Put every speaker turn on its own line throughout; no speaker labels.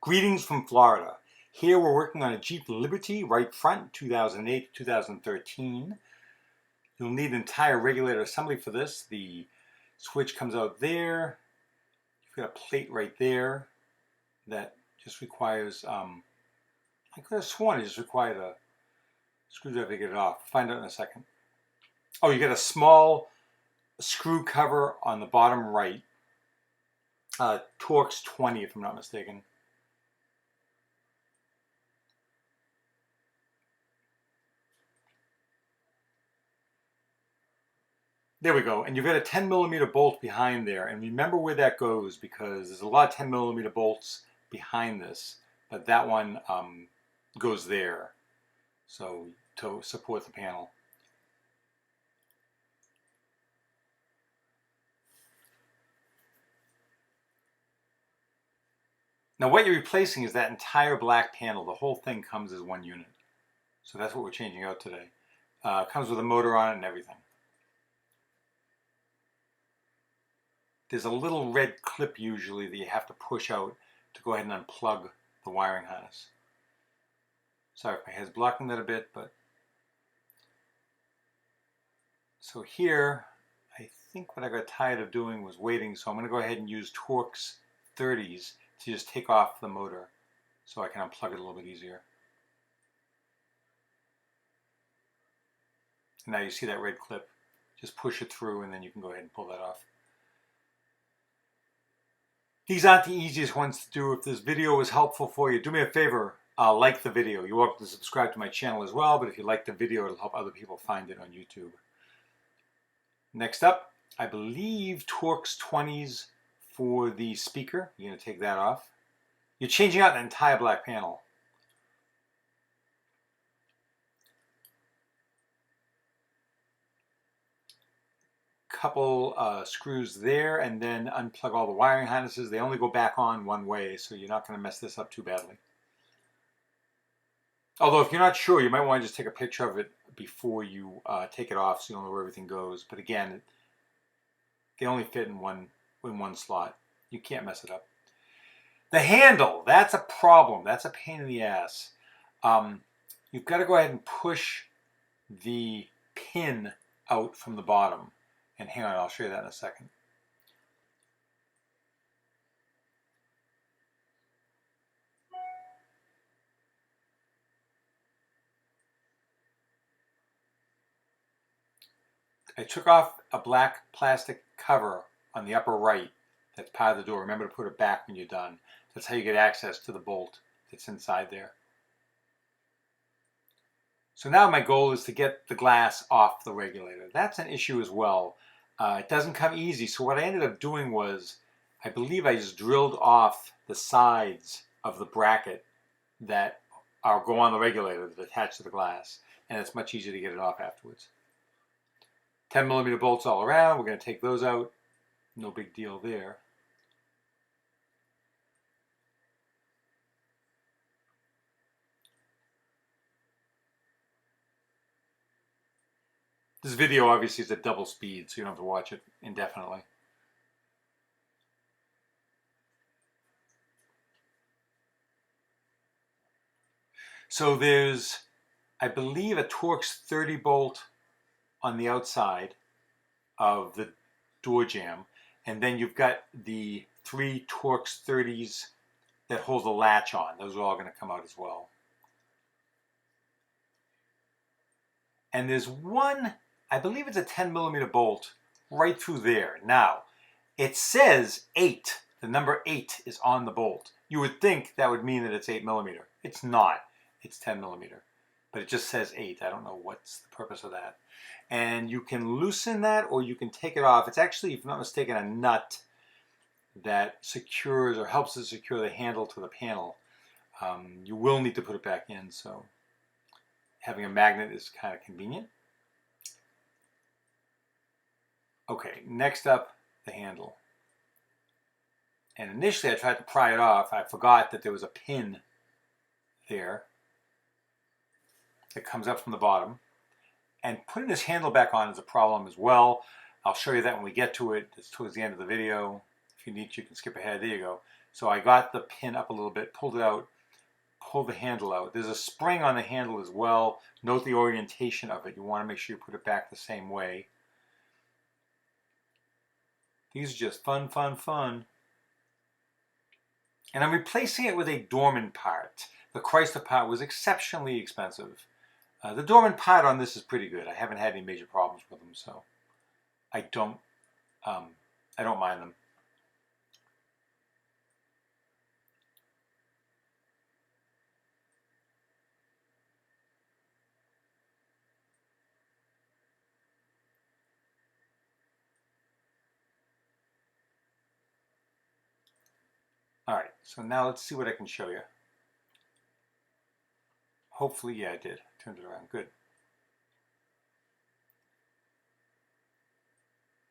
Greetings from Florida. Here we're working on a Jeep Liberty right front 2008 to 2013. You'll need an entire regulator assembly for this. The switch comes out there. You've got a plate right there that just requires, I could have sworn it just required a screwdriver to get it off. Find out in a second. Oh, you got a small screw cover on the bottom right. Torx 20 if I'm not mistaken. There we go. And you've got a 10 millimeter bolt behind there. And remember where that goes because there's a lot of 10 millimeter bolts behind this. But that one goes there. So to support the panel. Now what you're replacing is that entire black panel. The whole thing comes as one unit. So that's what we're changing out today. Comes with a motor on it and everything. There's a little red clip usually that you have to push out to go ahead and unplug the wiring harness. Sorry if my head's blocking that a bit, but so here I think what I got tired of doing was waiting, so I'm going to go ahead and use Torx 30s to just take off the motor so I can unplug it a little bit easier. And now you see that red clip. Just push it through and then you can go ahead and pull that off. These aren't the easiest ones to do. If this video was helpful for you, do me a favor, like the video. You're welcome to subscribe to my channel as well, but if you like the video, it'll help other people find it on YouTube. Next up, I believe Torx 20s for the speaker. You're going to take that off. You're changing out the entire black panel. Couple screws there and then unplug all the wiring harnesses. They only go back on one way, so you're not going to mess this up too badly. Although if you're not sure, you might want to just take a picture of it before you take it off so you'll know where everything goes. But again, they only fit in one slot. You can't mess it up. The handle, that's a problem. That's a pain in the ass. You've got to go ahead and push the pin out from the bottom. And hang on, I'll show you that in a second. I took off a black plastic cover on the upper right that's part of the door. Remember to put it back when you're done. That's how you get access to the bolt that's inside there. So now my goal is to get the glass off the regulator. That's an issue as well. It doesn't come easy, so what I ended up doing was, I believe I just drilled off the sides of the bracket that go on the regulator that attach to the glass, and it's much easier to get it off afterwards. 10 millimeter bolts all around, we're going to take those out, no big deal there. This video obviously is at double speed, so you don't have to watch it indefinitely. So there's, I believe, a Torx 30 bolt on the outside of the door jamb, and then you've got the 3 Torx 30s that hold the latch on. Those are all going to come out as well. And there's one, I believe it's a 10 millimeter bolt right through there. Now, it says 8. The number 8 is on the bolt. You would think that would mean that it's 8 millimeter. It's not. It's 10 millimeter. But it just says 8. I don't know what's the purpose of that. And you can loosen that or you can take it off. It's actually, if I'm not mistaken, a nut that secures or helps to secure the handle to the panel. You will need to put it back in, so having a magnet is kind of convenient. Okay, next up, the handle. And initially I tried to pry it off. I forgot that there was a pin there that comes up from the bottom. And putting this handle back on is a problem as well. I'll show you that when we get to it. It's towards the end of the video. If you need to, you can skip ahead. There you go. So I got the pin up a little bit, pulled it out, pulled the handle out. There's a spring on the handle as well. Note the orientation of it. You want to make sure you put it back the same way. These are just fun, fun, fun. And I'm replacing it with a Dorman part. The Chrysler part was exceptionally expensive. The Dorman part on this is pretty good. I haven't had any major problems with them, so I don't mind them. All right, so now let's see what I can show you. Hopefully, yeah, I did. Turned it around. Good.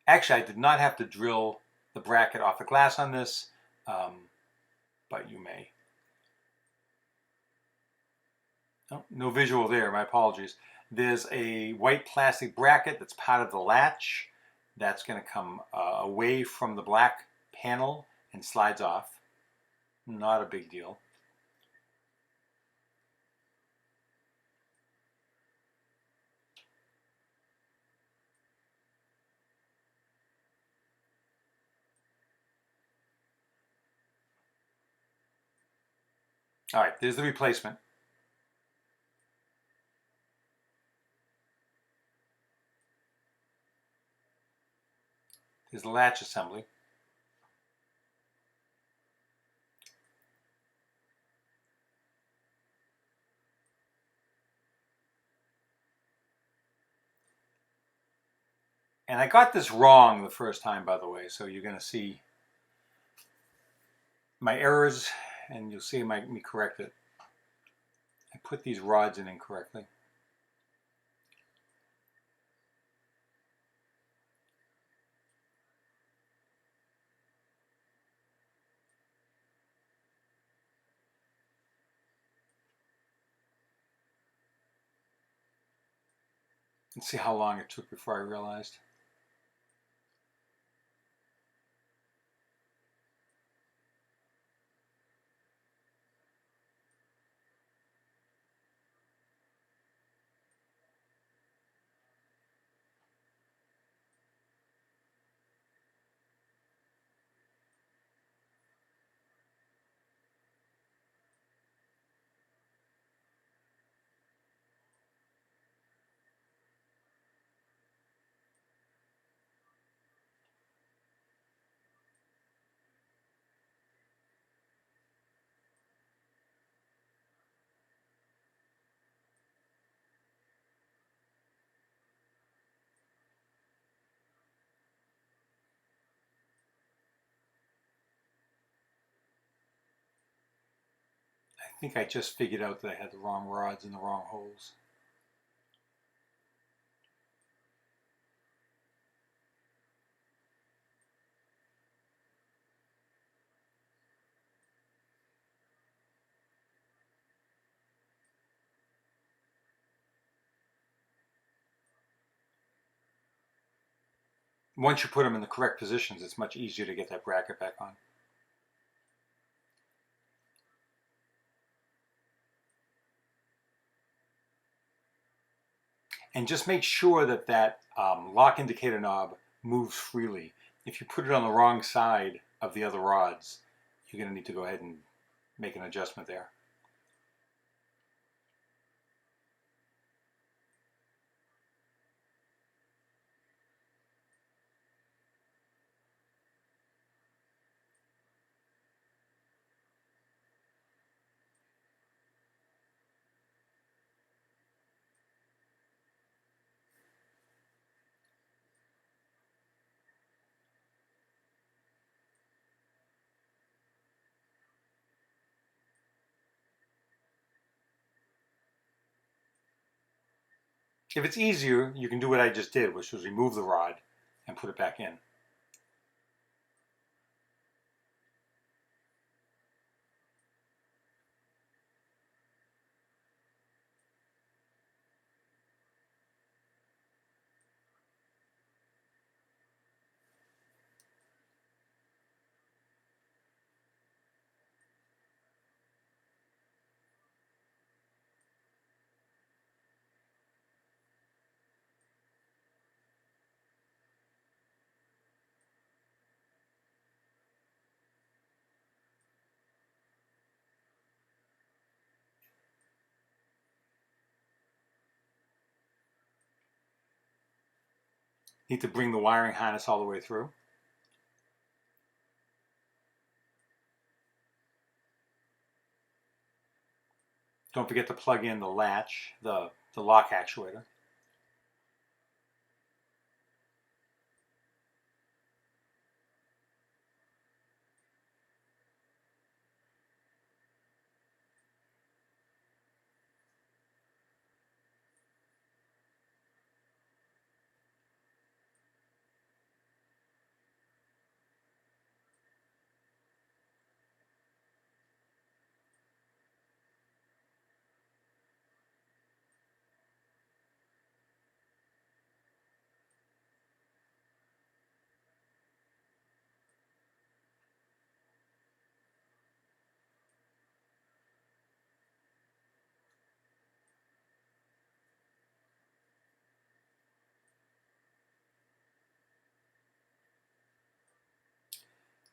Actually, I did not have to drill the bracket off the glass on this, but you may. Oh, no visual there, my apologies. There's a white plastic bracket that's part of the latch. That's going to come away from the black panel and slides off. Not a big deal. All right, there's the replacement. There's the latch assembly. And I got this wrong the first time, by the way, so you're going to see my errors and you'll see me correct it. I put these rods in incorrectly. Let's see how long it took before I realized. I think I just figured out that I had the wrong rods in the wrong holes. Once you put them in the correct positions, it's much easier to get that bracket back on. And just make sure that that lock indicator knob moves freely. If you put it on the wrong side of the other rods, you're going to need to go ahead and make an adjustment there. If it's easier, you can do what I just did, which was remove the rod and put it back in. Need to bring the wiring harness all the way through. Don't forget to plug in the latch, the lock actuator.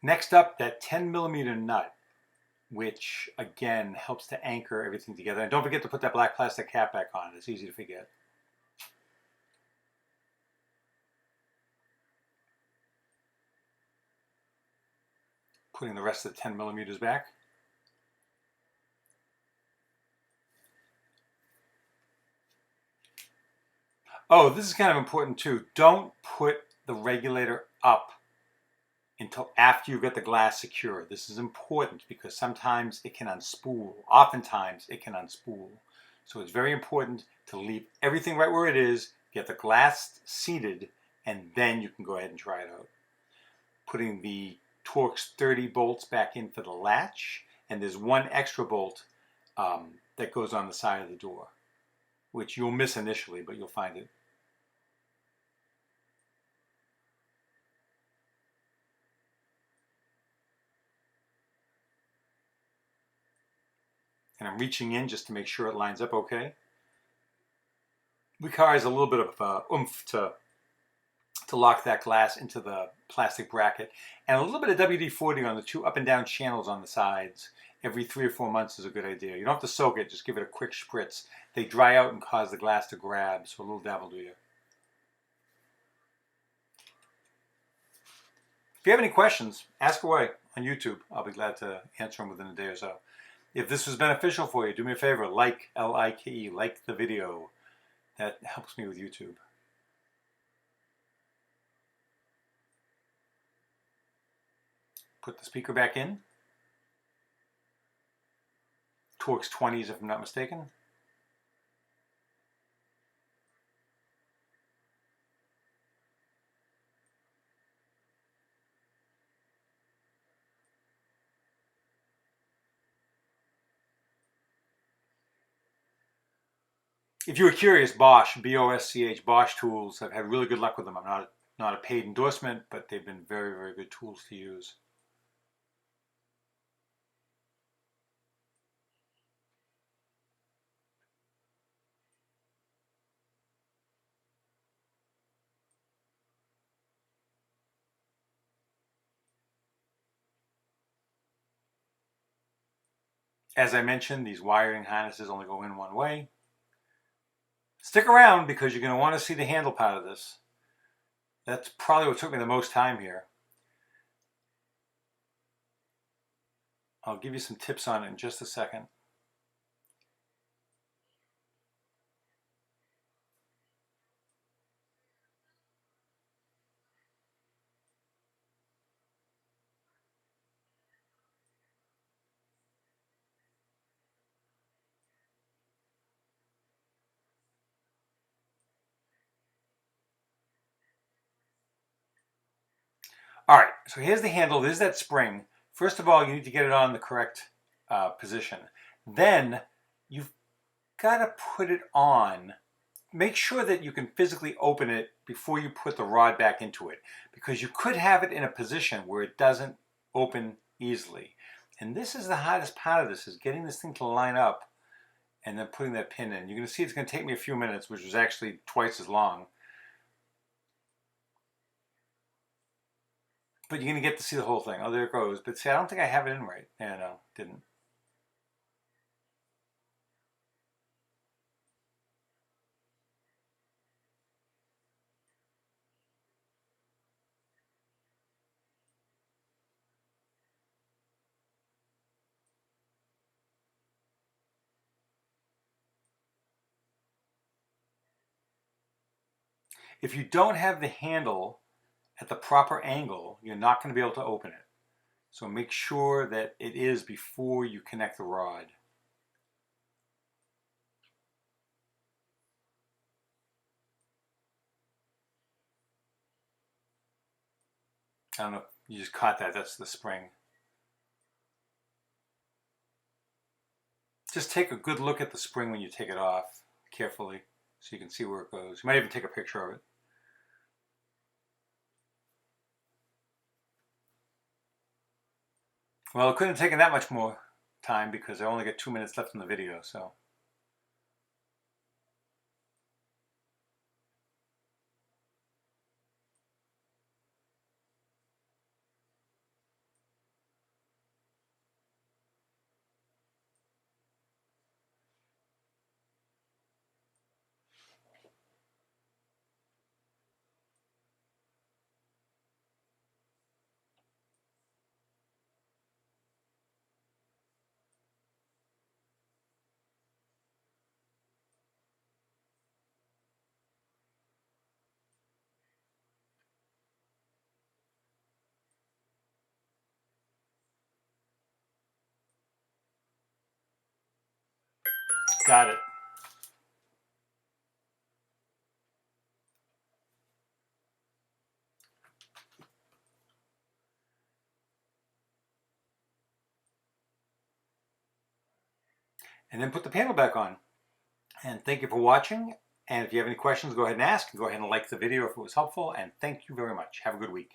Next up, that 10mm nut, which again helps to anchor everything together. And don't forget to put that black plastic cap back on. It's easy to forget. Putting the rest of the 10mm back. Oh, this is kind of important too. Don't put the regulator up until after you've got the glass secure. This is important because sometimes it can unspool. Oftentimes it can unspool. So it's very important to leave everything right where it is, get the glass seated, and then you can go ahead and try it out. Putting the Torx 30 bolts back in for the latch, and there's one extra bolt that goes on the side of the door, which you'll miss initially, but you'll find it. And I'm reaching in just to make sure it lines up okay. Requires a little bit of oomph to lock that glass into the plastic bracket, and a little bit of WD-40 on the two up and down channels on the sides every 3 or 4 months is a good idea. You don't have to soak it, just give it a quick spritz. They dry out and cause the glass to grab, so a little dab will do you. If you have any questions, ask away on YouTube. I'll be glad to answer them within a day or so. If this was beneficial for you, do me a favor, like, L-I-K-E, like the video. That helps me with YouTube. Put the speaker back in. Torx 20s if I'm not mistaken. If you were curious, Bosch, B-O-S-C-H, Bosch tools, I've had really good luck with them. I'm not a paid endorsement, but they've been very, very good tools to use. As I mentioned, these wiring harnesses only go in one way. Stick around because you're going to want to see the handle part of this. That's probably what took me the most time here. I'll give you some tips on it in just a second. All right, so here's the handle. There's that spring. First of all, you need to get it on the correct position. Then you've got to put it on. Make sure that you can physically open it before you put the rod back into it, because you could have it in a position where it doesn't open easily. And this is the hardest part of this, is getting this thing to line up and then putting that pin in. You're going to see it's going to take me a few minutes, which was actually twice as long. But you're going to get to see the whole thing. Oh, there it goes. But see, I don't think I have it in right. Yeah, no, didn't. If you don't have the handle at the proper angle, you're not going to be able to open it. So make sure that it is before you connect the rod. I don't know if you just caught that. That's the spring. Just take a good look at the spring when you take it off carefully so you can see where it goes. You might even take a picture of it. Well, it couldn't have taken that much more time because I only got 2 minutes left in the video, so. Got it. And then put the panel back on. And thank you for watching. And if you have any questions, go ahead and ask. Go ahead and like the video if it was helpful. And thank you very much. Have a good week.